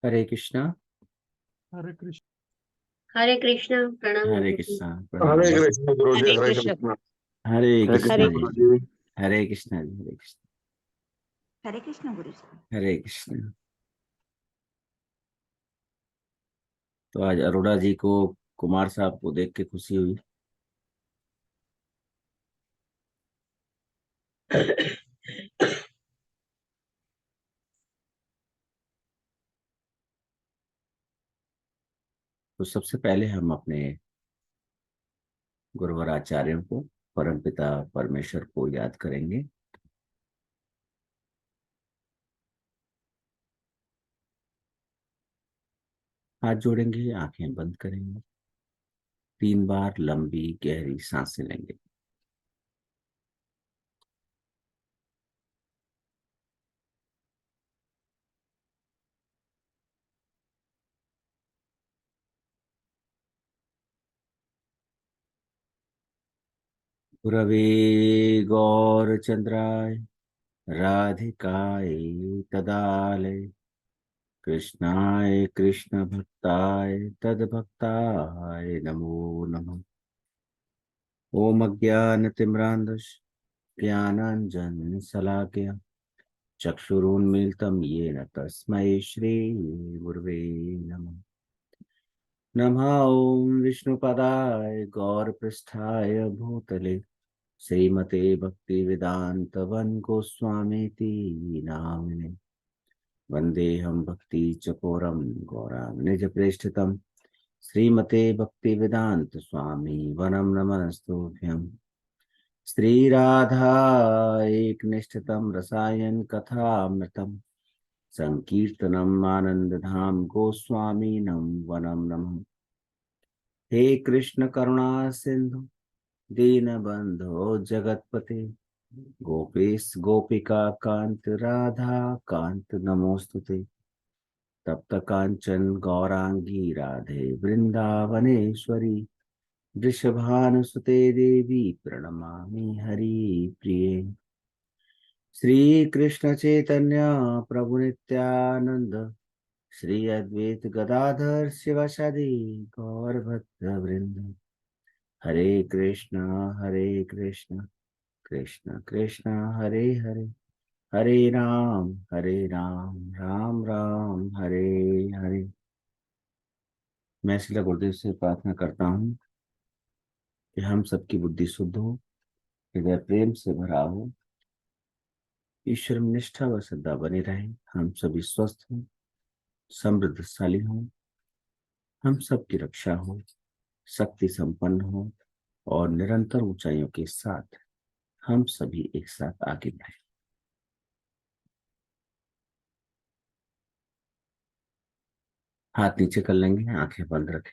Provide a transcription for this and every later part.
हरे कृष्णा। हरे कृष्ण। हरे कृष्णा। प्रणाम हरे गुरुजी। कृष्णा, हरे प्रणाम। कृष्ण गुरु जी। हरे हरे कृष्ण। कृष्ण। हरे हरे कृष्णा कृष्ण हरे जी। गुरु जी। हरे कृष्णा जी। हरे कृष्ण। हरे कृष्ण गुरु जी। हरे कृष्ण। तो आज अरोड़ा जी को, कुमार साहब को देख के खुशी हुई। तो सबसे पहले हम अपने गुरुवर आचार्यों को, परमपिता परमेश्वर को याद करेंगे। हाथ जोड़ेंगे, आंखें बंद करेंगे, 3 बार लंबी गहरी सांसें लेंगे। गुरवे गौरचंद्राय राधिकाय तदालय कृष्णाय कृष्ण भक्ताय तद्भक्ताय नमो नमः। ओम अज्ञानतिम्रान्धस्य ज्ञानाञ्जन शलाकया चक्षुरुन्मीलितं येन तस्मै श्री गुरवे नमः। नमः ओं विष्णुपदाय गौरपृष्ठाय भूतले श्रीमते भक्तिवेदांत वन गोस्वामीति नामिने। वन्देऽहं भक्तिचकोरं गौरां निजप्रेष्ठितं श्रीमते भक्तिवेदांत स्वामी वनं नमस्तुभ्यं। श्रीराधा एकनिष्ठितं रसायन कथामृतं संकीर्तनम् आनन्दधाम गोस्वामीनं वनं नमः। हे कृष्ण करुणा सिंधु दीनबंधो जगतपते गोपेश गोपिका कांत राधा कांत नमोस्तुते। तप्त कांचन गौरांगी राधे वृंदावनेश्वरी वृषभानुसुते देवी प्रणमामि हरि प्रिये। श्री कृष्ण चैतन्य प्रभु नित्यानंद श्री अद्वैत गदाधर शिवासादि गौर भक्त वृंद। हरे कृष्ण कृष्ण कृष्ण हरे हरे, हरे राम राम राम हरे हरे। मैं श्रील गुरुदेव से प्रार्थना करता हूँ कि हम सबकी बुद्धि शुद्ध हो, हृदय प्रेम से भरा हो, ईश्वर में निष्ठा व श्रद्धा बनी रहे, हम सभी स्वस्थ हों, समृद्धशाली हों, हम सबकी रक्षा हो, शक्ति संपन्न हो और निरंतर ऊंचाइयों के साथ हम सभी एक साथ आगे बढ़े। हाथ नीचे कर लेंगे, आंखें बंद रखें।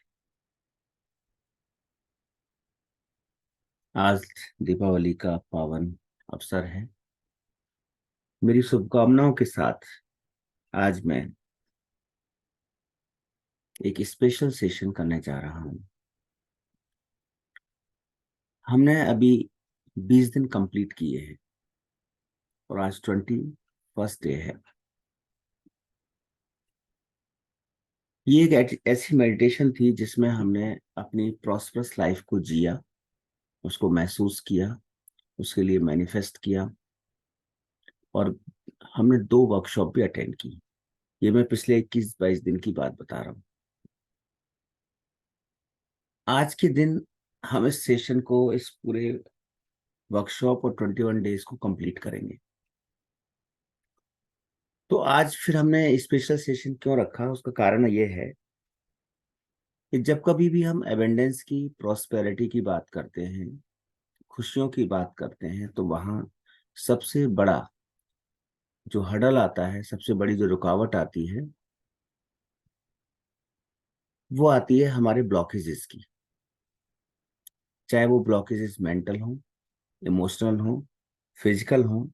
आज दीपावली का पावन अवसर है। मेरी शुभकामनाओं के साथ आज मैं एक स्पेशल सेशन करने जा रहा हूं। हमने अभी 20 दिन कंप्लीट किए हैं और आज 21st डे है। ये एक ऐसी मेडिटेशन थी जिसमें हमने अपनी प्रॉस्परस लाइफ को जिया, उसको महसूस किया, उसके लिए मैनिफेस्ट किया और हमने 2 वर्कशॉप भी अटेंड की। ये मैं पिछले 21-22 दिन की बात बता रहा हूँ। आज के दिन हम इस सेशन को, इस पूरे वर्कशॉप और 21 डेज को कंप्लीट करेंगे। तो आज फिर हमने स्पेशल सेशन क्यों रखा, उसका कारण ये है कि जब कभी भी हम एबेंडेंस की, प्रॉस्पेरिटी की बात करते हैं, खुशियों की बात करते हैं, तो वहां सबसे बड़ा जो हर्डल आता है, सबसे बड़ी जो रुकावट आती है, वो आती है हमारे ब्लॉकेजेस की। चाहे वो ब्लॉकेजेस मेंटल हो, इमोशनल हो, फिजिकल हो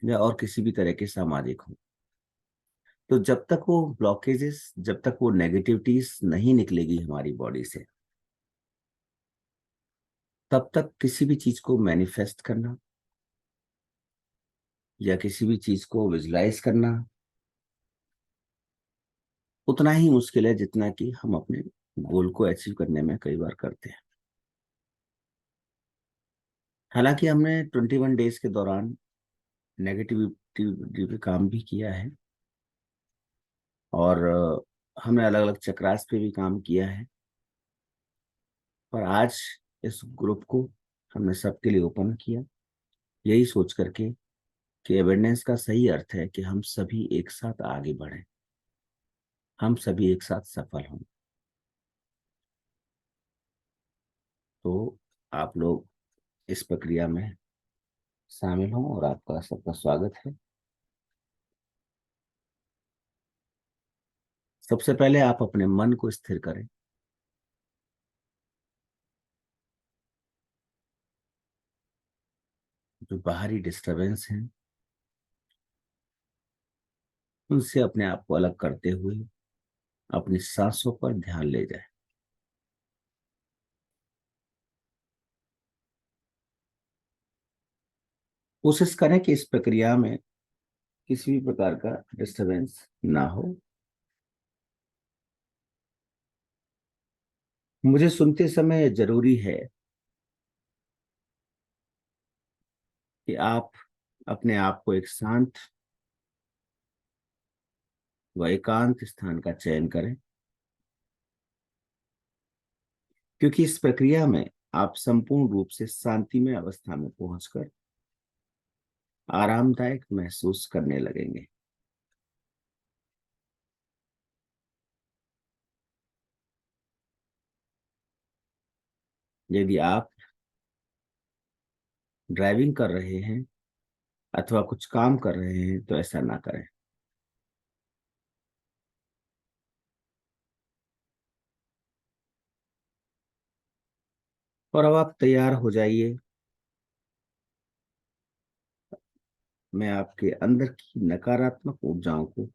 या और किसी भी तरह के सामाजिक हो। तो जब तक वो ब्लॉकेजेस, जब तक वो नेगेटिविटीज नहीं निकलेगी हमारी बॉडी से, तब तक किसी भी चीज को मैनिफेस्ट करना या किसी भी चीज को विजुलाइज करना उतना ही मुश्किल है जितना कि हम अपने गोल को अचीव करने में कई बार करते हैं। हालांकि हमने 21 डेज के दौरान नेगेटिविटी पे काम भी किया है, और हमने अलग अलग चक्रास पे भी काम किया है। और आज इस ग्रुप को हमने सबके लिए ओपन किया, यही सोच करके कि अवेयरनेस का सही अर्थ है कि हम सभी एक साथ आगे बढ़ें, हम सभी एक साथ सफल हों। तो आप लोग इस प्रक्रिया में शामिल हों और आपका सबका स्वागत है। सबसे पहले आप अपने मन को स्थिर करें। जो बाहरी डिस्टरबेंस हैं उनसे अपने आप को अलग करते हुए अपनी सांसों पर ध्यान ले जाएं। कोशिश करें कि इस प्रक्रिया में किसी भी प्रकार का डिस्टरबेंस ना हो। मुझे सुनते समय जरूरी है कि आप अपने आप को एक शांत व एकांत स्थान का चयन करें, क्योंकि इस प्रक्रिया में आप संपूर्ण रूप से शांतिमय अवस्था में पहुंचकर आरामदायक महसूस करने लगेंगे। यदि आप ड्राइविंग कर रहे हैं अथवा कुछ काम कर रहे हैं तो ऐसा ना करें। और अब आप तैयार हो जाइए। मैं आपके अंदर की नकारात्मक ऊर्जाओं को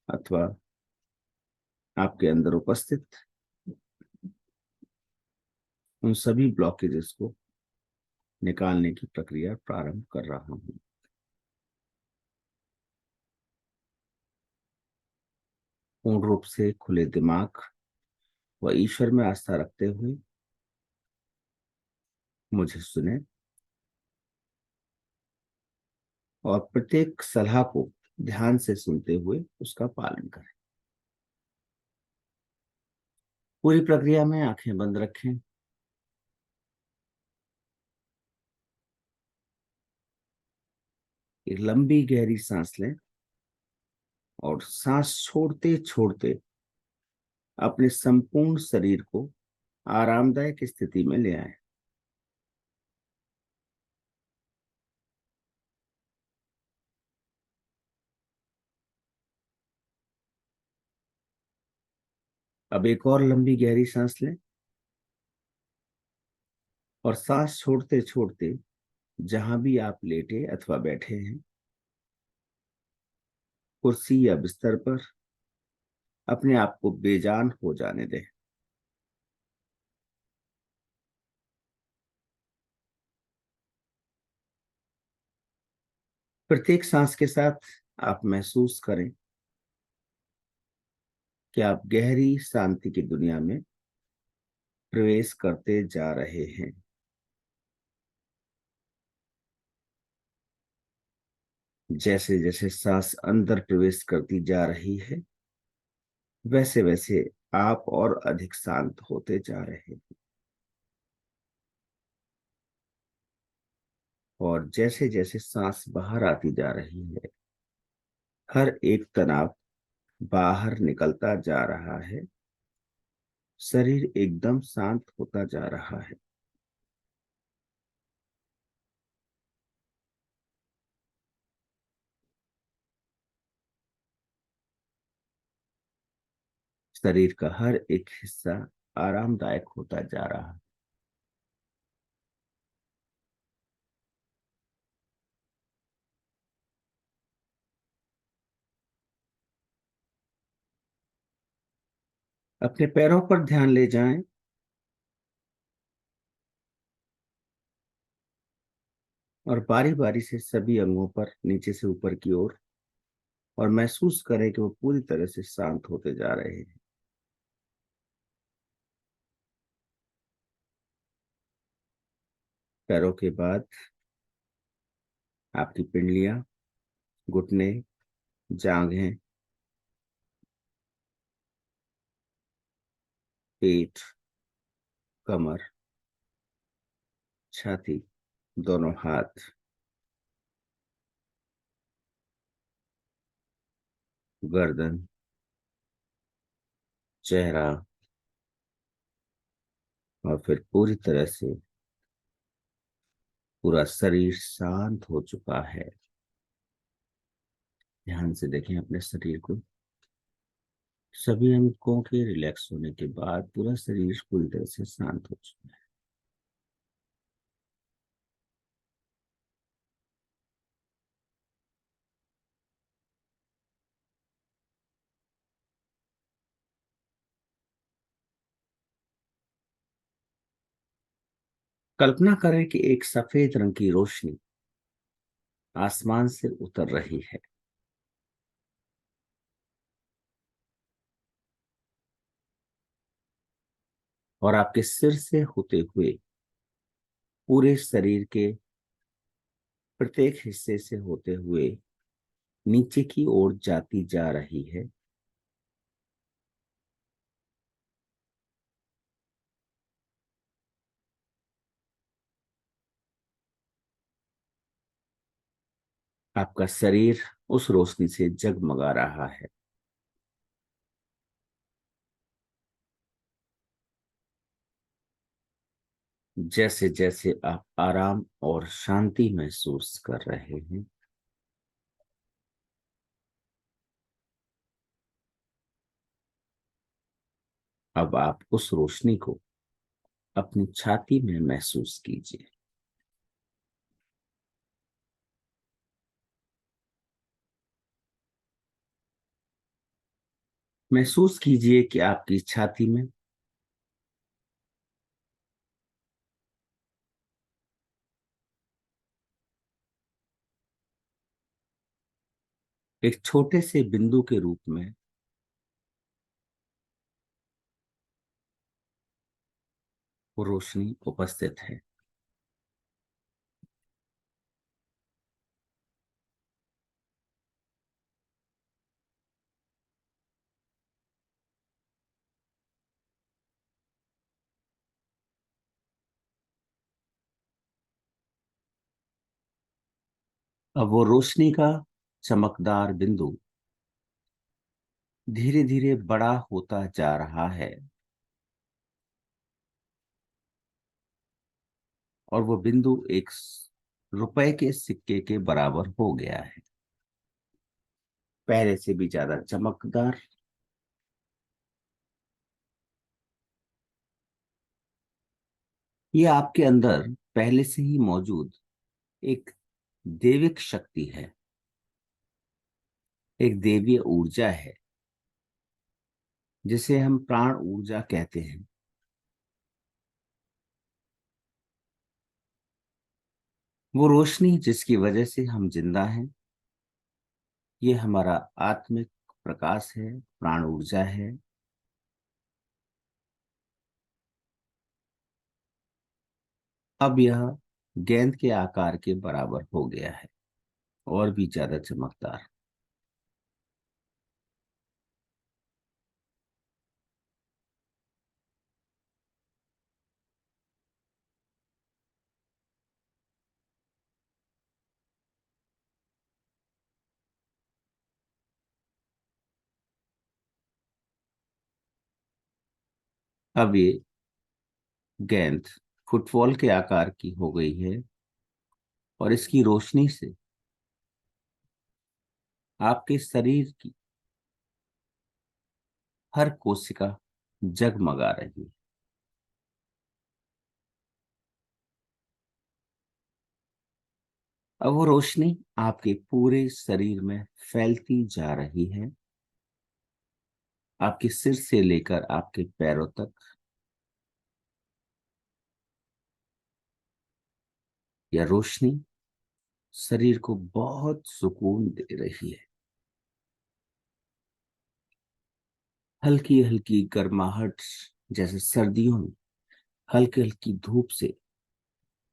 अथवा आपके अंदर उपस्थित उन सभी ब्लॉकेजेस को निकालने की प्रक्रिया प्रारंभ कर रहा हूं। पूर्ण रूप से खुले दिमाग व ईश्वर में आस्था रखते हुए मुझे सुने और प्रत्येक सलाह को ध्यान से सुनते हुए उसका पालन करें। पूरी प्रक्रिया में आंखें बंद रखें। एक लंबी गहरी सांस लें और सांस छोड़ते छोड़ते अपने संपूर्ण शरीर को आरामदायक स्थिति में ले आए। अब एक और लंबी गहरी सांस लें और सांस छोड़ते छोड़ते जहां भी आप लेटे अथवा बैठे हैं, कुर्सी या बिस्तर पर, अपने आप को बेजान हो जाने दें। प्रत्येक सांस के साथ आप महसूस करें कि आप गहरी शांति की दुनिया में प्रवेश करते जा रहे हैं। जैसे जैसे सांस अंदर प्रवेश करती जा रही है, वैसे वैसे आप और अधिक शांत होते जा रहे हैं। और जैसे जैसे सांस बाहर आती जा रही है, हर एक तनाव बाहर निकलता जा रहा है। शरीर एकदम शांत होता जा रहा है। शरीर का हर एक हिस्सा आरामदायक होता जा रहा है। अपने पैरों पर ध्यान ले जाएं और बारी बारी से सभी अंगों पर नीचे से ऊपर की ओर और महसूस करें कि वो पूरी तरह से शांत होते जा रहे हैं। पैरों के बाद आपकी पिंडलियां, घुटने, जांघें, पेट, कमर, छाती, दोनों हाथ, गर्दन, चेहरा, और फिर पूरी तरह से पूरा शरीर शांत हो चुका है। ध्यान से देखें अपने शरीर को। सभी अंगों के रिलैक्स होने के बाद पूरा शरीर पूरी तरह से शांत हो चुका है। कल्पना करें कि एक सफेद रंग की रोशनी आसमान से उतर रही है और आपके सिर से होते हुए पूरे शरीर के प्रत्येक हिस्से से होते हुए नीचे की ओर जाती जा रही है। आपका शरीर उस रोशनी से जगमगा रहा है। जैसे जैसे आप आराम और शांति महसूस कर रहे हैं, अब आप उस रोशनी को अपनी छाती में महसूस कीजिए। महसूस कीजिए कि आपकी छाती में एक छोटे से बिंदु के रूप में वो रोशनी उपस्थित है। अब वो रोशनी का चमकदार बिंदु धीरे धीरे बड़ा होता जा रहा है और वो बिंदु एक रुपए के सिक्के के बराबर हो गया है, पहले से भी ज्यादा चमकदार। ये आपके अंदर पहले से ही मौजूद एक दैविक शक्ति है, एक दैवीय ऊर्जा है जिसे हम प्राण ऊर्जा कहते हैं। वो रोशनी जिसकी वजह से हम जिंदा हैं, ये हमारा आत्मिक प्रकाश है, प्राण ऊर्जा है। अब यह गेंद के आकार के बराबर हो गया है और भी ज्यादा चमकदार। अब ये गेंद फुटबॉल के आकार की हो गई है और इसकी रोशनी से आपके शरीर की हर कोशिका जगमगा रही है। अब वो रोशनी आपके पूरे शरीर में फैलती जा रही है, आपके सिर से लेकर आपके पैरों तक। यह रोशनी शरीर को बहुत सुकून दे रही है। हल्की हल्की गर्माहट, जैसे सर्दियों में हल्की हल्की धूप से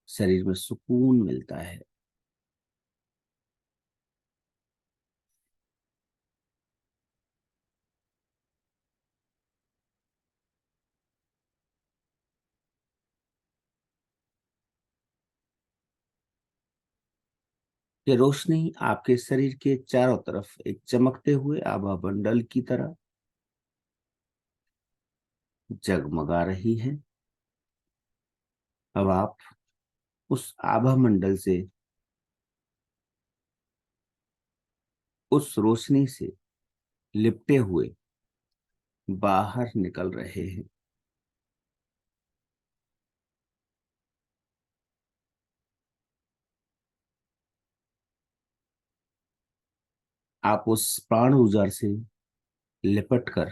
शरीर में सुकून मिलता है। ये रोशनी आपके शरीर के चारों तरफ एक चमकते हुए आभा मंडल की तरह जगमगा रही है। अब आप उस आभा मंडल से, उस रोशनी से लिपटे हुए बाहर निकल रहे हैं। आप उस प्राण ऊर्जा से लिपट कर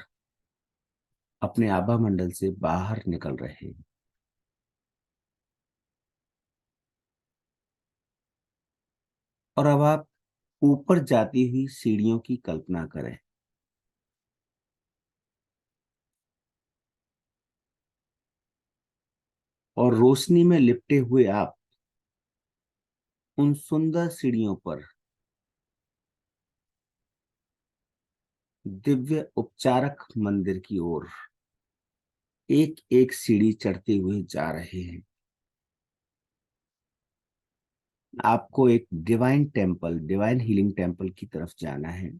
अपने आभा मंडल से बाहर निकल रहे हैं। और अब आप ऊपर जाती हुई सीढ़ियों की कल्पना करें। और रोशनी में लिपटे हुए आप उन सुंदर सीढ़ियों पर दिव्य उपचारक मंदिर की ओर एक एक सीढ़ी चढ़ते हुए जा रहे हैं। आपको एक divine temple, divine healing temple की तरफ जाना है।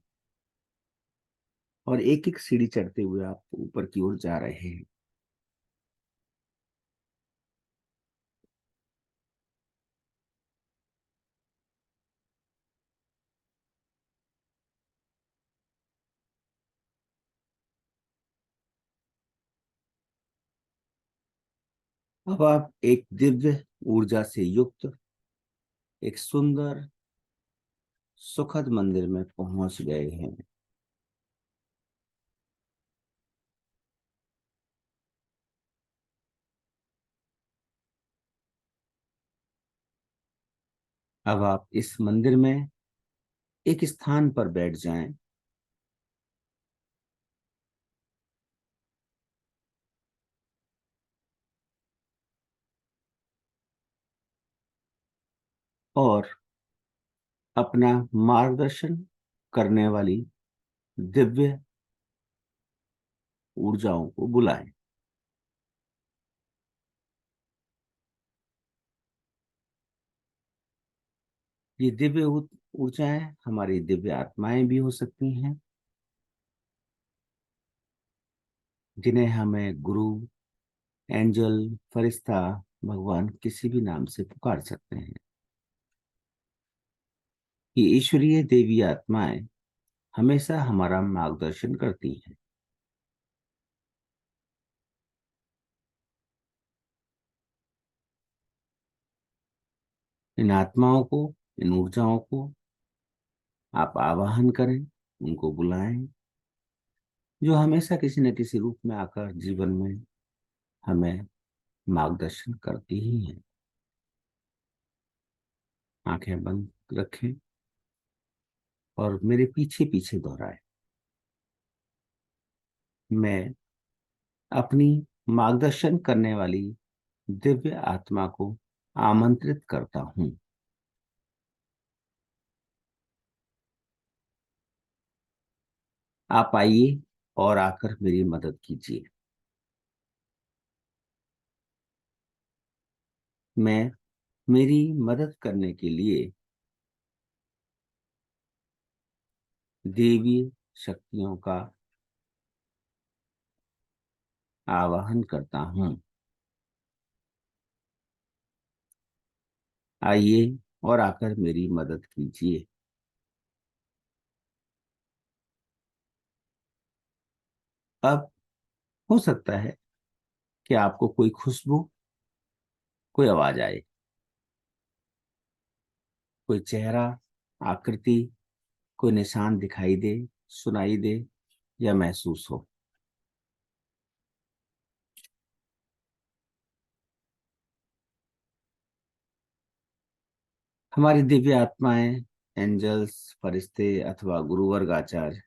और एक एक सीढ़ी चढ़ते हुए आप ऊपर की ओर जा रहे हैं। अब आप एक दिव्य ऊर्जा से युक्त एक सुंदर सुखद मंदिर में पहुंच गए हैं। अब आप इस मंदिर में एक स्थान पर बैठ जाएं। और अपना मार्गदर्शन करने वाली दिव्य ऊर्जाओं को बुलाएं। ये दिव्य ऊर्जाएं हमारी दिव्य आत्माएं भी हो सकती हैं, जिन्हें हमें गुरु, एंजल, फरिश्ता, भगवान किसी भी नाम से पुकार सकते हैं। ये ईश्वरीय देवी आत्माएं हमेशा हमारा मार्गदर्शन करती हैं। इन आत्माओं को, इन ऊर्जाओं को आप आवाहन करें, उनको बुलाएं, जो हमेशा किसी न किसी रूप में आकर जीवन में हमें मार्गदर्शन करती ही हैं। आंखें बंद रखें और मेरे पीछे पीछे दोहराएं। मैं अपनी मार्गदर्शन करने वाली दिव्य आत्मा को आमंत्रित करता हूं। आप आइए और आकर मेरी मदद कीजिए। मैं मेरी मदद करने के लिए देवी शक्तियों का आवाहन करता हूं। आइए और आकर मेरी मदद कीजिए। अब हो सकता है कि आपको कोई खुशबू, कोई आवाज आए, कोई चेहरा, आकृति, कोई निशान दिखाई दे, सुनाई दे या महसूस हो। हमारी दिव्य आत्माएं, एंजल्स, फरिश्ते अथवा गुरुवर्ग आचार्य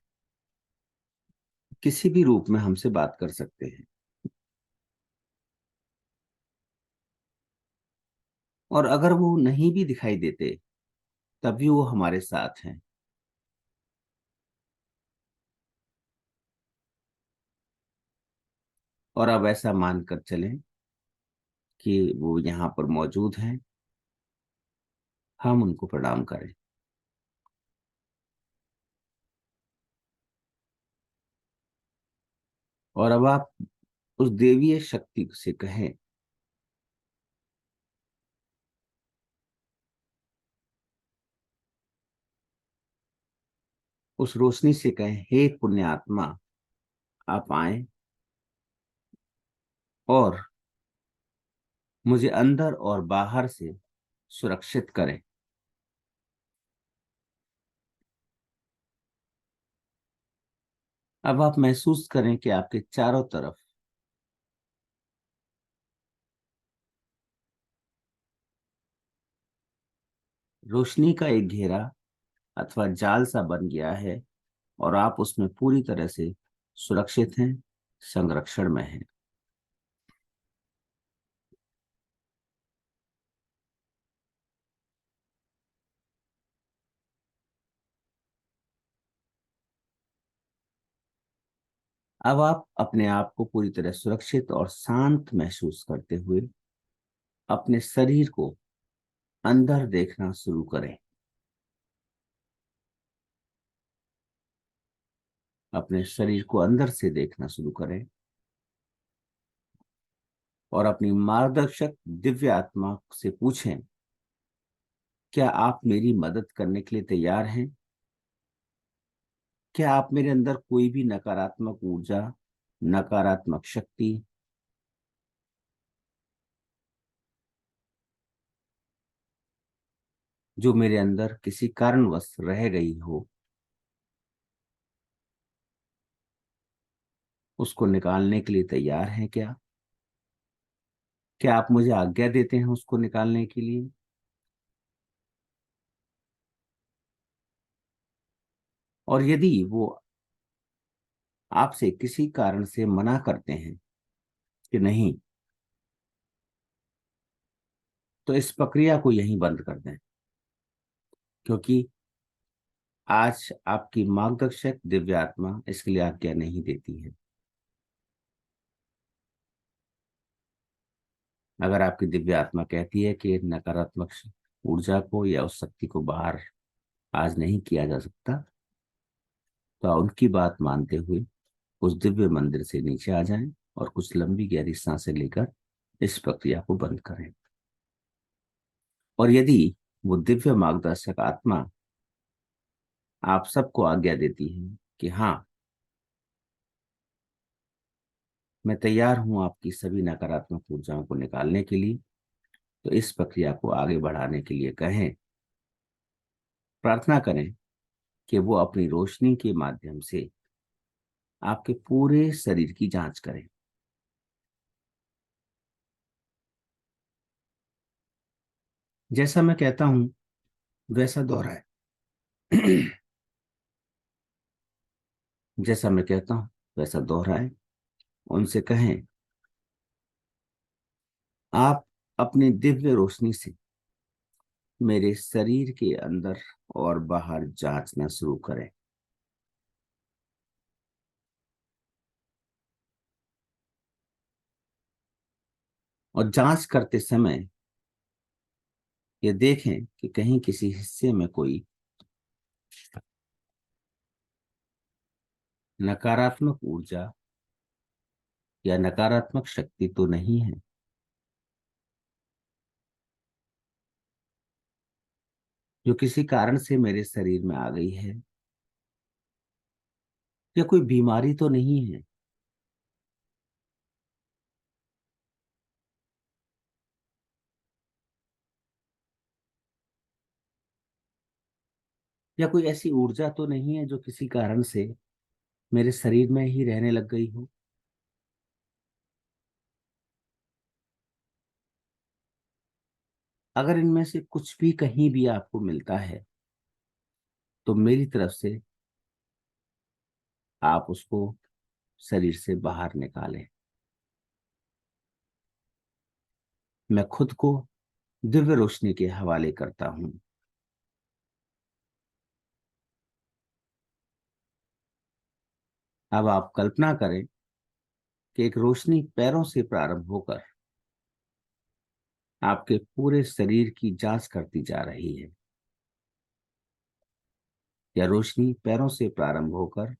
किसी भी रूप में हमसे बात कर सकते हैं। और अगर वो नहीं भी दिखाई देते तब भी वो हमारे साथ हैं। और अब ऐसा मानकर चलें कि वो यहाँ पर मौजूद हैं, हम उनको प्रणाम करें। और अब आप उस देवीय शक्ति से कहें, उस रोशनी से कहें, हे पुण्यात्मा, आप आए और मुझे अंदर और बाहर से सुरक्षित करें। अब आप महसूस करें कि आपके चारों तरफ रोशनी का एक घेरा अथवा जाल सा बन गया है और आप उसमें पूरी तरह से सुरक्षित हैं, संरक्षण में हैं। अब आप अपने आप को पूरी तरह सुरक्षित और शांत महसूस करते हुए अपने शरीर को अंदर देखना शुरू करें। अपने शरीर को अंदर से देखना शुरू करें और अपनी मार्गदर्शक दिव्य आत्मा से पूछें, क्या आप मेरी मदद करने के लिए तैयार हैं? क्या आप मेरे अंदर कोई भी नकारात्मक ऊर्जा, नकारात्मक शक्ति, जो मेरे अंदर किसी कारणवश रह गई हो, उसको निकालने के लिए तैयार हैं क्या? क्या आप मुझे आज्ञा देते हैं उसको निकालने के लिए? और यदि वो आपसे किसी कारण से मना करते हैं कि नहीं, तो इस प्रक्रिया को यहीं बंद कर दें, क्योंकि आज आपकी मार्गदर्शक दिव्य आत्मा इसके लिए आज्ञा नहीं देती है। अगर आपकी दिव्य आत्मा कहती है कि नकारात्मक ऊर्जा को या उस शक्ति को बाहर आज नहीं किया जा सकता, तो आप उनकी बात मानते हुए उस दिव्य मंदिर से नीचे आ जाएं और कुछ लंबी गहरी सांसें लेकर इस प्रक्रिया को बंद करें। और यदि वो दिव्य मार्गदर्शक आत्मा आप सबको आज्ञा देती है कि हाँ, मैं तैयार हूं आपकी सभी नकारात्मक ऊर्जाओं को निकालने के लिए, तो इस प्रक्रिया को आगे बढ़ाने के लिए कहें, प्रार्थना करें कि वो अपनी रोशनी के माध्यम से आपके पूरे शरीर की जांच करें। जैसा मैं कहता हूं वैसा दोहराए। जैसा मैं कहता हूं वैसा दोहराए। उनसे कहें, आप अपनी दिव्य रोशनी से मेरे शरीर के अंदर और बाहर जांचना शुरू करें। और जांच करते समय ये देखें कि कहीं किसी हिस्से में कोई नकारात्मक ऊर्जा या नकारात्मक शक्ति तो नहीं है, जो किसी कारण से मेरे शरीर में आ गई है, या कोई बीमारी तो नहीं है, या कोई ऐसी ऊर्जा तो नहीं है जो किसी कारण से मेरे शरीर में ही रहने लग गई हो। अगर इनमें से कुछ भी कहीं भी आपको मिलता है तो मेरी तरफ से आप उसको शरीर से बाहर निकालें। मैं खुद को दिव्य रोशनी के हवाले करता हूं। अब आप कल्पना करें कि एक रोशनी पैरों से प्रारंभ होकर आपके पूरे शरीर की जांच करती जा रही है। यह रोशनी पैरों से प्रारंभ होकर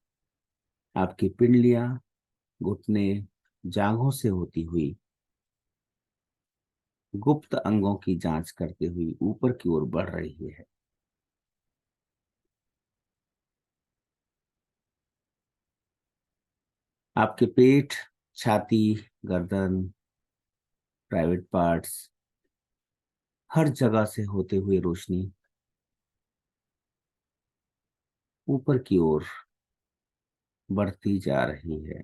आपकी पिंडलियां, घुटने, जांघों से होती हुई गुप्त अंगों की जांच करते हुई ऊपर की ओर बढ़ रही है। आपके पेट, छाती, गर्दन, प्राइवेट पार्ट्स, हर जगह से होते हुए रोशनी ऊपर की ओर बढ़ती जा रही है।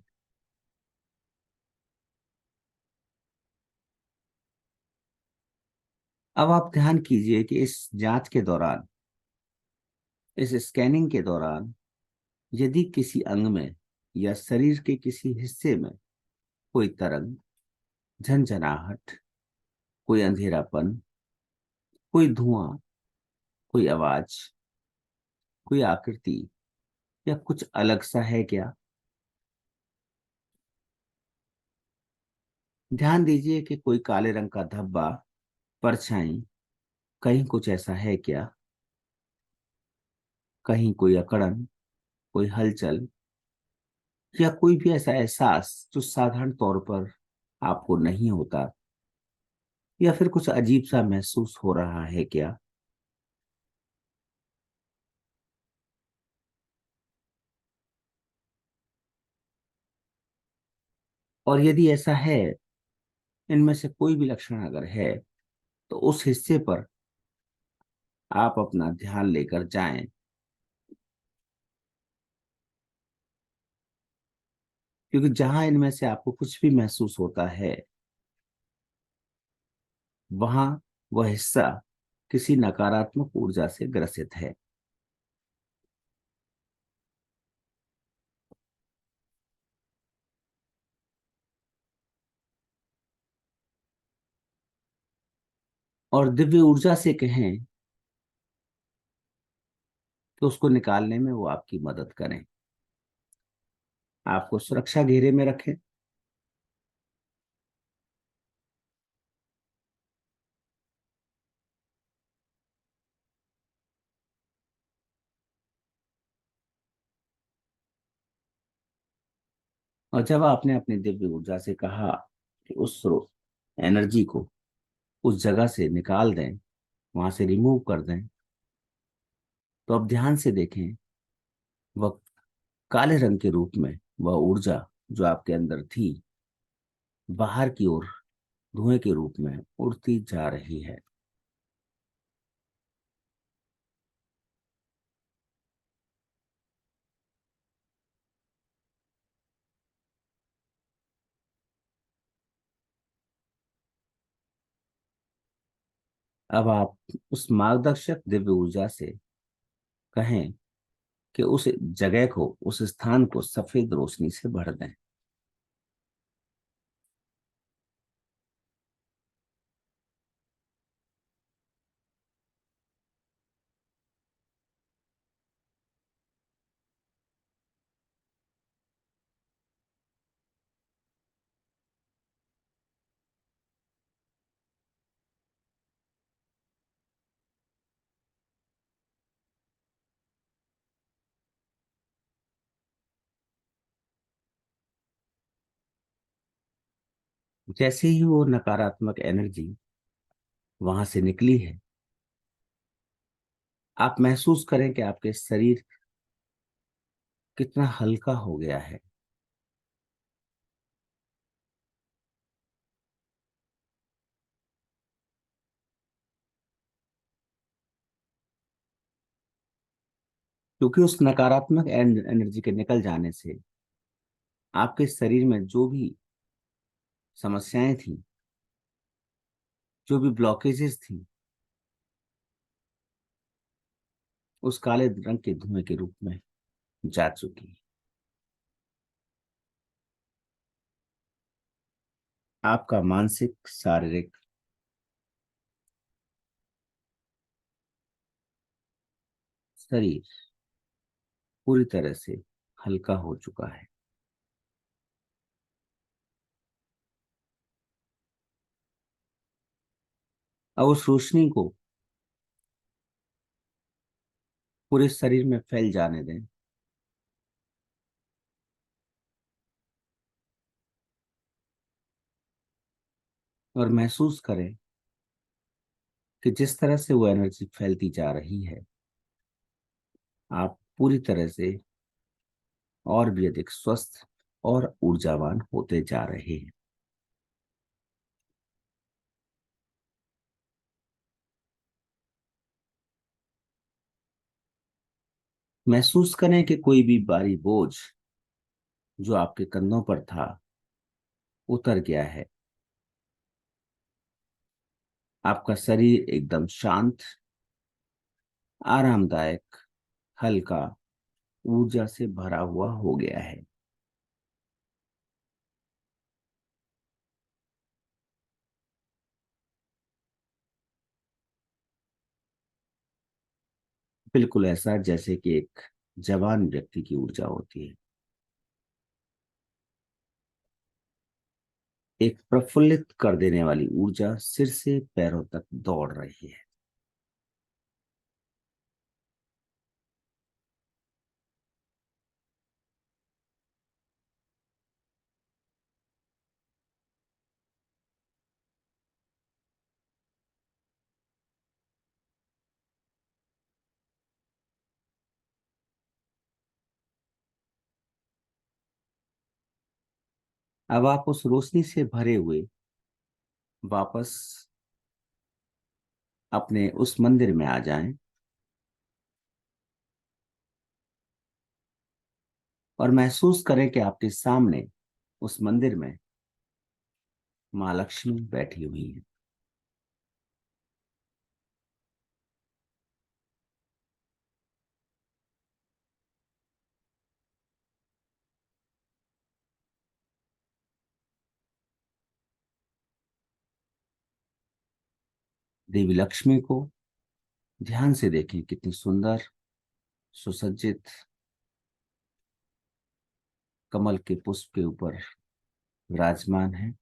अब आप ध्यान कीजिए कि इस जांच के दौरान, इस स्कैनिंग के दौरान, यदि किसी अंग में या शरीर के किसी हिस्से में कोई तरंग, झंझनाहट, कोई अंधेरापन, कोई धुआं, कोई आवाज, कोई आकृति या कुछ अलग सा है क्या? ध्यान दीजिए कि कोई काले रंग का धब्बा, परछाई, कहीं कुछ ऐसा है क्या? कहीं कोई अकड़न, कोई हलचल या कोई भी ऐसा एहसास जो साधारण तौर पर आपको नहीं होता, या फिर कुछ अजीब सा महसूस हो रहा है क्या? और यदि ऐसा है, इनमें से कोई भी लक्षण अगर है, तो उस हिस्से पर आप अपना ध्यान लेकर जाएं, क्योंकि जहां इनमें से आपको कुछ भी महसूस होता है, वहां वह हिस्सा किसी नकारात्मक ऊर्जा से ग्रसित है। और दिव्य ऊर्जा से कहें कि उसको निकालने में वो आपकी मदद करें। आपको सुरक्षा घेरे में रखें। और जब आपने अपनी दिव्य ऊर्जा से कहा कि उस एनर्जी को उस जगह से निकाल दें, वहां से रिमूव कर दें, तो अब ध्यान से देखें, वह काले रंग के रूप में वह ऊर्जा जो आपके अंदर थी, बाहर की ओर धुएं के रूप में उड़ती जा रही है। अब आप उस मार्गदर्शक दिव्य ऊर्जा से कहें कि उस जगह को, उस स्थान को सफेद रोशनी से भर दें। जैसे ही वो नकारात्मक एनर्जी वहां से निकली है, आप महसूस करें कि आपके शरीर कितना हल्का हो गया है। क्योंकि उस नकारात्मक एनर्जी के निकल जाने से आपके शरीर में जो भी समस्याएं थी, जो भी ब्लॉकेजेस थी, उस काले रंग के धुएं के रूप में जा चुकी। आपका मानसिक, शारीरिक, शरीर पूरी तरह से हल्का हो चुका है। और उस रोशनी को पूरे शरीर में फैल जाने दें। और महसूस करें कि जिस तरह से वो एनर्जी फैलती जा रही है, आप पूरी तरह से और भी अधिक स्वस्थ और ऊर्जावान होते जा रहे हैं। महसूस करें कि कोई भी भारी बोझ जो आपके कंधों पर था उतर गया है। आपका शरीर एकदम शांत, आरामदायक, हल्का, ऊर्जा से भरा हुआ हो गया है। बिल्कुल ऐसा जैसे कि एक जवान व्यक्ति की ऊर्जा होती है। एक प्रफुल्लित कर देने वाली ऊर्जा सिर से पैरों तक दौड़ रही है। अब आप उस रोशनी से भरे हुए वापस अपने उस मंदिर में आ जाएं और महसूस करें कि आपके सामने उस मंदिर में माँ लक्ष्मी बैठी हुई है। देवी लक्ष्मी को ध्यान से देखें, कितनी सुंदर, सुसज्जित, कमल के पुष्प के ऊपर विराजमान है।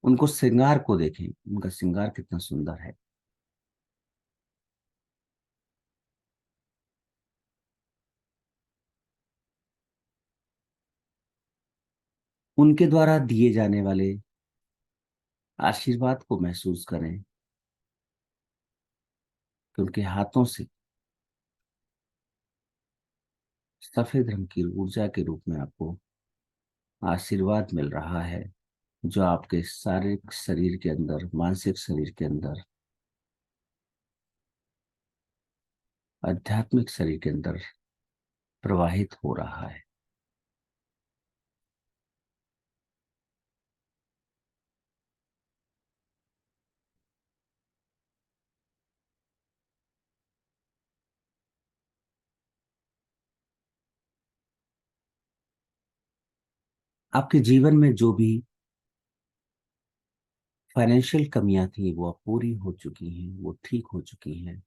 उनको श्रृंगार को देखें, उनका श्रृंगार कितना सुंदर है। उनके द्वारा दिए जाने वाले आशीर्वाद को महसूस करें कि उनके हाथों से सफेद रंग की ऊर्जा के रूप में आपको आशीर्वाद मिल रहा है, जो आपके शारीरिक शरीर के अंदर, मानसिक शरीर के अंदर, आध्यात्मिक शरीर के अंदर प्रवाहित हो रहा है। आपके जीवन में जो भी फाइनेंशियल कमियां थी वो अब पूरी हो चुकी हैं, वो ठीक हो चुकी हैं।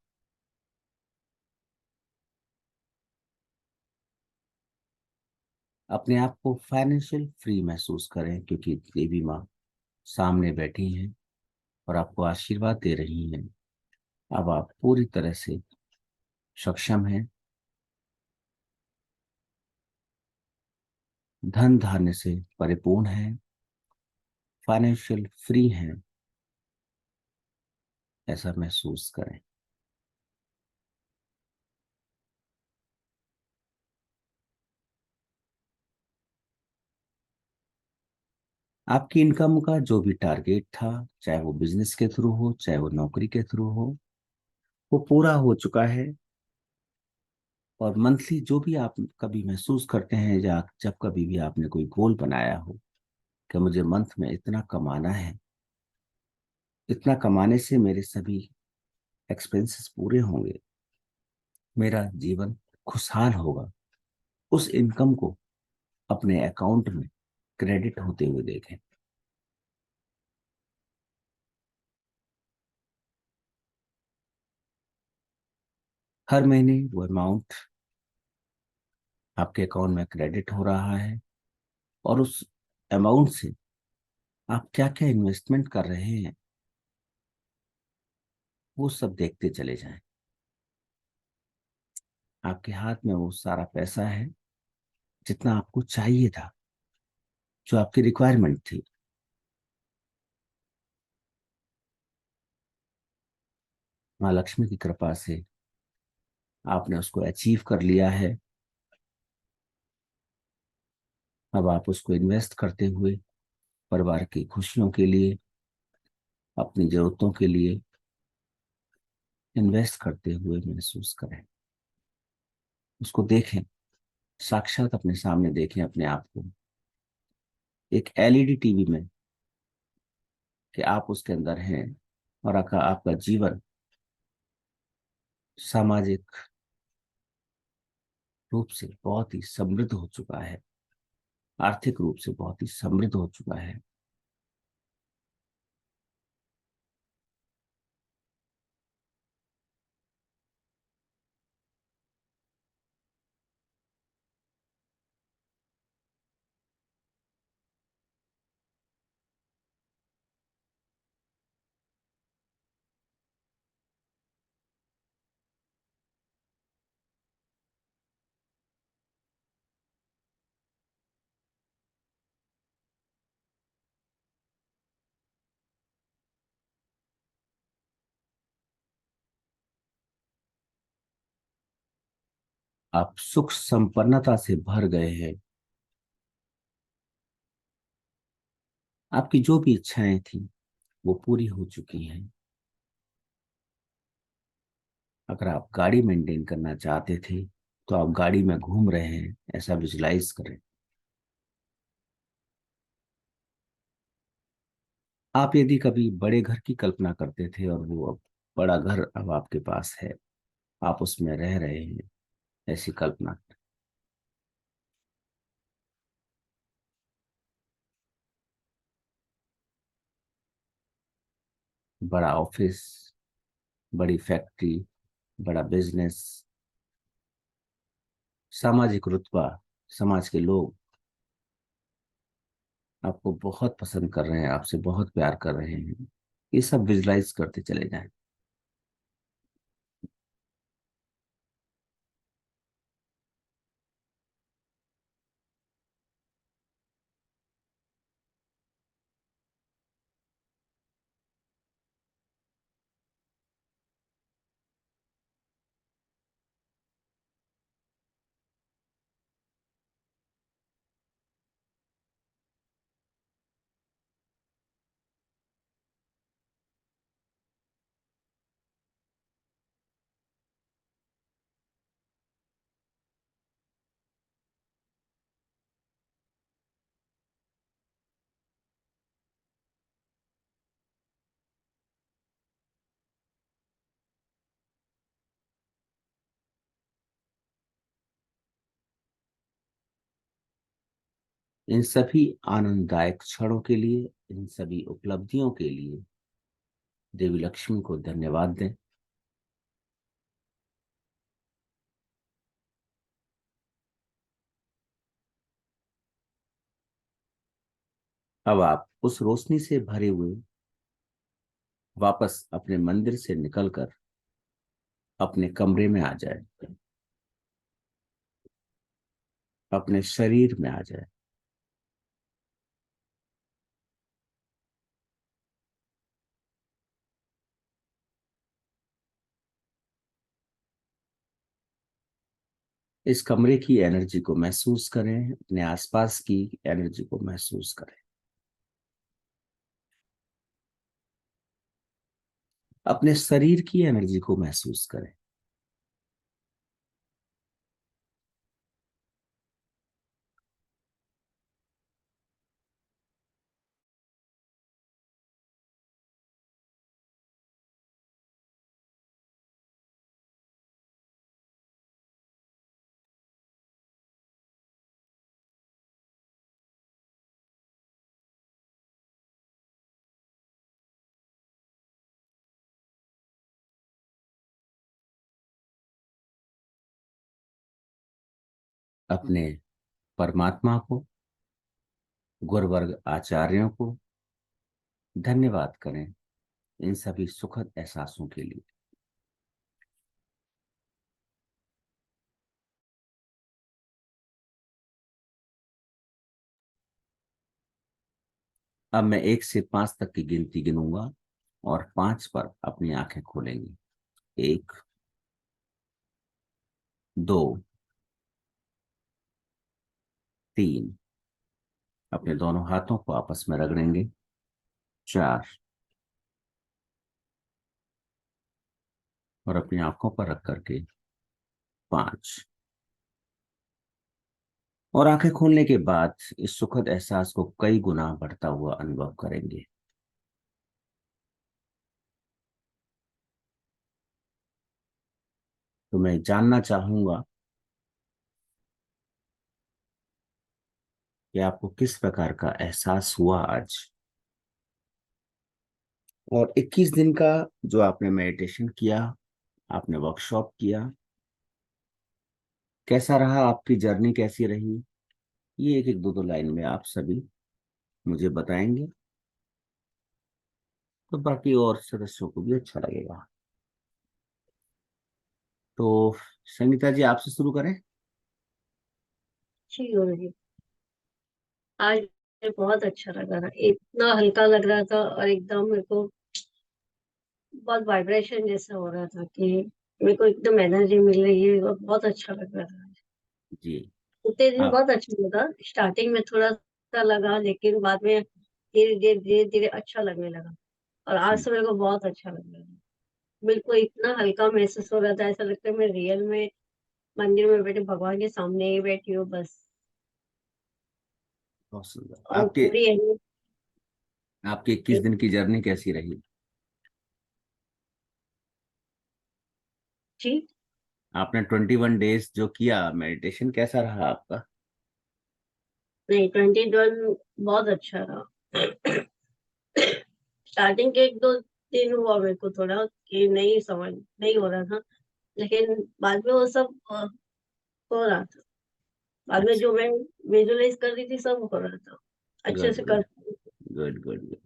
अपने आप को फाइनेंशियल फ्री महसूस करें, क्योंकि देवी माँ सामने बैठी हैं और आपको आशीर्वाद दे रही हैं। अब आप पूरी तरह से सक्षम हैं, धन धान्य से परिपूर्ण हैं, फाइनेंशियल फ्री हैं, ऐसा महसूस करें। आपकी इनकम का जो भी टारगेट था, चाहे वो बिजनेस के थ्रू हो, चाहे वो नौकरी के थ्रू हो, वो पूरा हो चुका है। और मंथली जो भी आप कभी महसूस करते हैं, या जब कभी भी आपने कोई गोल बनाया हो कि मुझे मंथ में इतना कमाना है, इतना कमाने से मेरे सभी एक्सपेंसेस पूरे होंगे, मेरा जीवन खुशहाल होगा, उस इनकम को अपने अकाउंट में क्रेडिट होते हुए देखें। हर महीने वो अमाउंट आपके अकाउंट में क्रेडिट हो रहा है, और उस अमाउंट से आप क्या क्या इन्वेस्टमेंट कर रहे हैं वो सब देखते चले जाएं। आपके हाथ में वो सारा पैसा है जितना आपको चाहिए था, जो आपकी रिक्वायरमेंट थी। माँ लक्ष्मी की कृपा से आपने उसको अचीव कर लिया है। अब आप उसको इन्वेस्ट करते हुए परिवार की खुशियों के लिए, अपनी जरूरतों के लिए इन्वेस्ट करते हुए महसूस करें। उसको देखें, साक्षात अपने सामने देखें अपने आप को एक एलईडी टीवी में, कि आप उसके अंदर हैं, और आपका जीवन सामाजिक रूप से बहुत ही समृद्ध हो चुका है, आर्थिक रूप से बहुत ही समृद्ध हो चुका है। आप सुख संपन्नता से भर गए हैं। आपकी जो भी इच्छाएं थी वो पूरी हो चुकी हैं। अगर आप गाड़ी मेंटेन करना चाहते थे तो आप गाड़ी में घूम रहे हैं, ऐसा विजुलाइज करें। आप यदि कभी बड़े घर की कल्पना करते थे और वो अब बड़ा घर अब आपके पास है, आप उसमें रह रहे हैं, ऐसी कल्पना करें। बड़ा ऑफिस, बड़ी फैक्ट्री, बड़ा बिजनेस, सामाजिक रुतबा, समाज के लोग आपको बहुत पसंद कर रहे हैं, आपसे बहुत प्यार कर रहे हैं। ये सब विजुलाइज करते चले जाएं। इन सभी आनंददायक क्षणों के लिए, इन सभी उपलब्धियों के लिए देवी लक्ष्मी को धन्यवाद दें। अब आप उस रोशनी से भरे हुए वापस अपने मंदिर से निकलकर अपने कमरे में आ जाए, अपने शरीर में आ जाए। इस कमरे की एनर्जी को महसूस करें, अपने आसपास की एनर्जी को महसूस करें, अपने शरीर की एनर्जी को महसूस करें। अपने परमात्मा को, गुरुवर्ग आचार्यों को धन्यवाद करें इन सभी सुखद एहसासों के लिए। अब मैं 1 से 5 तक की गिनती गिनूंगा और 5 पर अपनी आंखें खोलेंगे। 1, 2, 3, अपने दोनों हाथों को आपस में रगड़ेंगे। 4, और अपनी आंखों पर रख करके 5, और आंखें खोलने के बाद इस सुखद एहसास को कई गुना बढ़ता हुआ अनुभव करेंगे। तो मैं जानना चाहूंगा कि आपको किस प्रकार का एहसास हुआ आज, और 21 दिन का जो आपने मेडिटेशन किया, आपने वर्कशॉप किया, कैसा रहा, आपकी जर्नी कैसी रही, ये एक एक दो दो लाइन में आप सभी मुझे बताएंगे, तो बाकी और सदस्यों को भी अच्छा लगेगा। तो संगीता जी, आपसे शुरू करें। जी गुरु जी, आज मुझे बहुत अच्छा लगा था, इतना हल्का लग रहा था और एकदम मेरे को बहुत वाइब्रेशन जैसा हो रहा था कि मेरे को एकदम एनर्जी मिल रही है और बहुत अच्छा लग रहा था। जी। उतने दिन आप बहुत अच्छा लगा, स्टार्टिंग में थोड़ा सा लगा लेकिन बाद में धीरे धीरे अच्छा लगने लगा। और आज तो मेरे को बहुत अच्छा लग रहा है, बिल्कुल इतना हल्का महसूस हो रहा था, ऐसा लगता है मैं रियल में मंदिर में बैठे भगवान के सामने ही बैठी हूँ बस। बहुत सुंदर। और आपके पूरी आपकी 21 दिन की जर्नी कैसी रही? जी। आपने 21 डेज जो किया मेडिटेशन, कैसा रहा आपका? नहीं, 21 बहुत अच्छा रहा। स्टार्टिंग के 1-2 दिन हुआ मेरे को थोड़ा कि नहीं समझ नहीं हो रहा था, लेकिन बाद में वो सब हो रहा था। बाद में अच्छा। जो मैं विजुअलाइज कर रही थी सब हो रहा था, अच्छे गुड से गुड कर। गुड गुड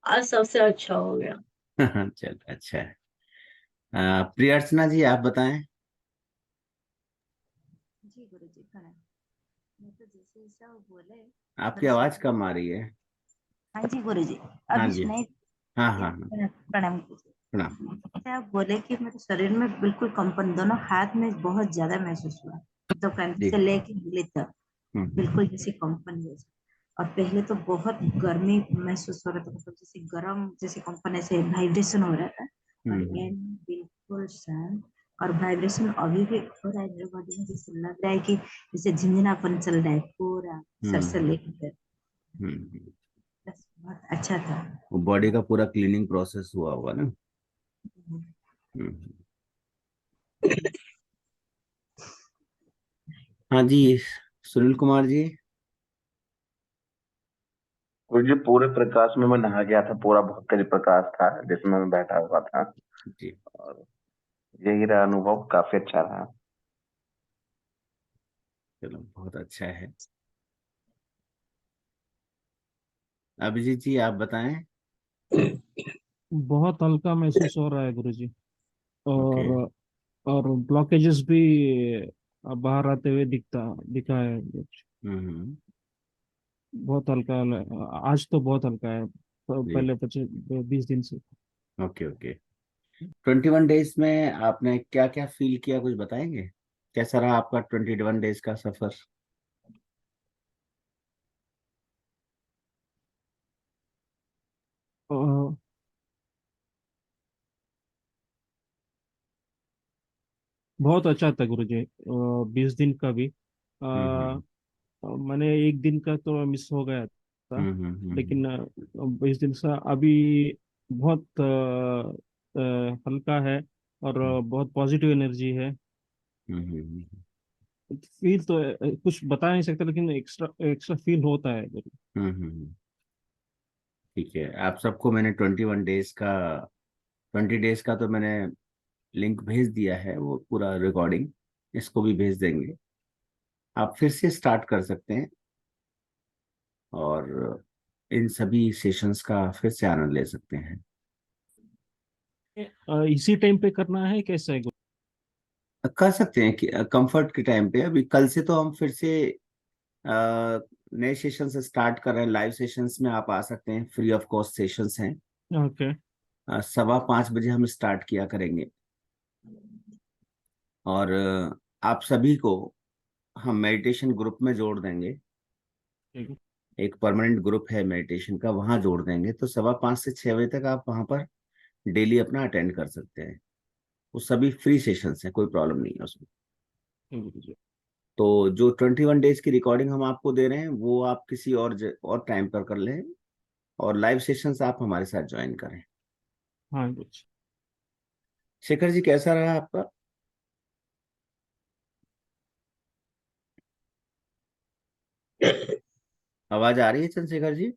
आज सबसे अच्छा हो गया। गुड। चल, अच्छा है। प्रियर्चना जी, आप बताएं। जी गुरु जी प्रणाम। मैं तो जैसे ऐसा बोले आपकी थोड़ा सा आवाज कम आ रही है। हाँ जी गुरु जी। हाँ अभी जी। सुनाई हाँ दिया? हाँ हाँ। प्रणाम गुरु जी। प्रणाम। जैसे आप बोले कि मेरे शरीर में बिल्कुल कंपन दोनों हाथ में बहुत ज्यादा महसूस हुआ, तो कंधे जी। से लेके नीचे तक हम्म। बिल्कुल जैसे कंपन जैसे। और पहले तो बहुत गर्मी महसूस हो रहा था, मतलब जैसे गर्म जैसे कंपन ऐसे वाइब्रेशन हो रहा था। और हम्म। एंड बिल्कुल शांत। और वाइब्रेशन अभी भी हो रहा है मेरे बॉडी में, जैसे लग रहा है कि जैसे झंझनापन चल रहा है पूरा सर से हम्म। लेकर। हम्म। बस बहुत अच्छा था। वो बॉडी का पूरा क्लीनिंग प्रोसेस हुआ होगा ना? हम्म। हाँ जी, सुनील कुमार जी। गुरु जी, पूरे प्रकाश में मैं नहा गया था। पूरा भक्ति प्रकाश था जिसमें मैं बैठा हुआ था, जी। और यही रहा अनुभव, काफी अच्छा रहा। चलो, बहुत अच्छा है। अभिजीत जी, आप बताएं। बहुत हल्का महसूस हो रहा है गुरुजी। ओके। और और ब्लॉकेजेस भी बाहर आते हुए दिखा है। हम्म। बहुत हल्का आज तो बहुत हल्का है, जी। पहले 20 दिन से। Okay okay. 21 डेज में आपने क्या क्या फील किया, कुछ बताएंगे? कैसा रहा आपका 21 डेज का सफर? अ, बहुत अच्छा था गुरुजी। 20 दिन का भी हम्म। मैंने एक दिन का तो मिस हो गया था, हम्म। लेकिन 20 दिन से अभी बहुत हल्का है और बहुत पॉजिटिव एनर्जी है। हम्म। फील तो कुछ बता नहीं सकता, लेकिन एक्स्ट्रा एक्स्ट्रा फील होता है। हम्म। ठीक है, आप सबको मैंने 20 डेज का तो मैंने लिंक भेज दिया है, वो पूरा रिकॉर्डिंग इसको भी भेज देंगे। आप फिर से स्टार्ट कर सकते हैं और इन सभी सेशंस का फिर से आनंद ले सकते हैं। इसी टाइम पे करना है कैसा है? कर सकते हैं कि कंफर्ट के टाइम पे। अभी कल से तो हम फिर से नए सेशन से स्टार्ट कर रहे हैं। लाइव सेशंस में आप आ सकते हैं, फ्री ऑफ कॉस्ट सेशंस हैं। ओके। 5:15 हम स्टार्ट किया करेंगे और आप सभी को हम मेडिटेशन ग्रुप में जोड़ देंगे। ठीक है। एक परमानेंट ग्रुप है मेडिटेशन का, वहां जोड़ देंगे। तो 5:15 से 6 बजे तक आप वहां पर डेली अपना अटेंड कर सकते हैं। वो सभी फ्री सेशंस हैं, कोई प्रॉब्लम नहीं है उसमें। ठीक है जी। तो जो 21 डेज की रिकॉर्डिंग हम आपको दे रहे हैं वो आप किसी और टाइम पर कर लें, और लाइव सेशंस आप हमारे साथ ज्वाइन करें। हाँ कुछ। शेखर जी, कैसा रहा आपका? आवाज आ रही है चंद्रशेखर जी?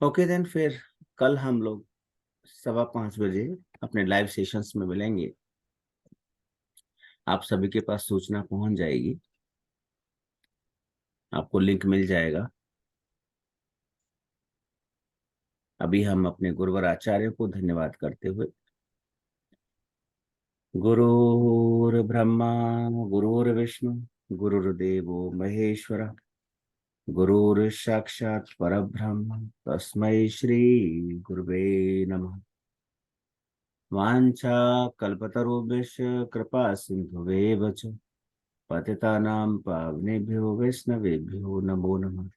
ओके देन, फिर कल हम लोग 5:15 अपने लाइव सेशंस में मिलेंगे। आप सभी के पास सूचना पहुंच जाएगी, आपको लिंक मिल जाएगा। अभी हम अपने गुरुवर आचार्य को धन्यवाद करते हुए, गुरुर्ब्रह्मा गुरुर्विष्णु गुरुर्देवो महेश्वर, गुरुर्साक्षात् परब्रह्म तस्मै श्री गुरुवे नमः। वाञ्छा कल्पतरुभ्यश्च कृपा सिन्धुवेव च पतितानां पावनेभ्यो वैष्णवेभ्यो नमो नमः।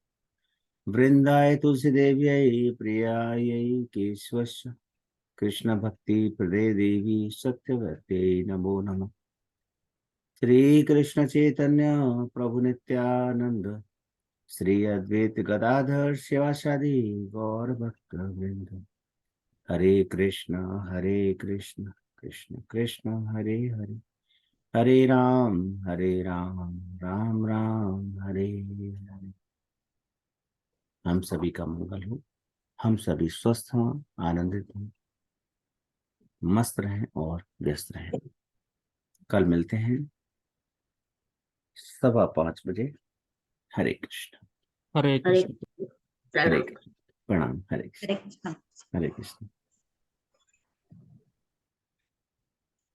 वृन्दाय तुलसीदेव्यै प्रियायै केशवस्य कृष्ण भक्ति प्रदे देवी सत्यवत्यै नमो नमः। श्री कृष्ण चैतन्य प्रभु नित्यानंद, श्री अद्वैत गदाधर शिवासादि गौर भक्त वृंद। हरे कृष्ण कृष्ण कृष्ण हरे हरे, हरे राम राम राम हरे हरे। हम सभी का मंगल हो, हम सभी स्वस्थ हों, आनंदित हों, मस्त रहें और व्यस्त रहें। कल मिलते हैं 5:15 हरे कृष्ण। हरे हरे कृष्ण। हरे प्रणाम। कृष्ण। प्रणाम। हरे कृष्ण। हरे कृष्ण। हरे कृष्ण।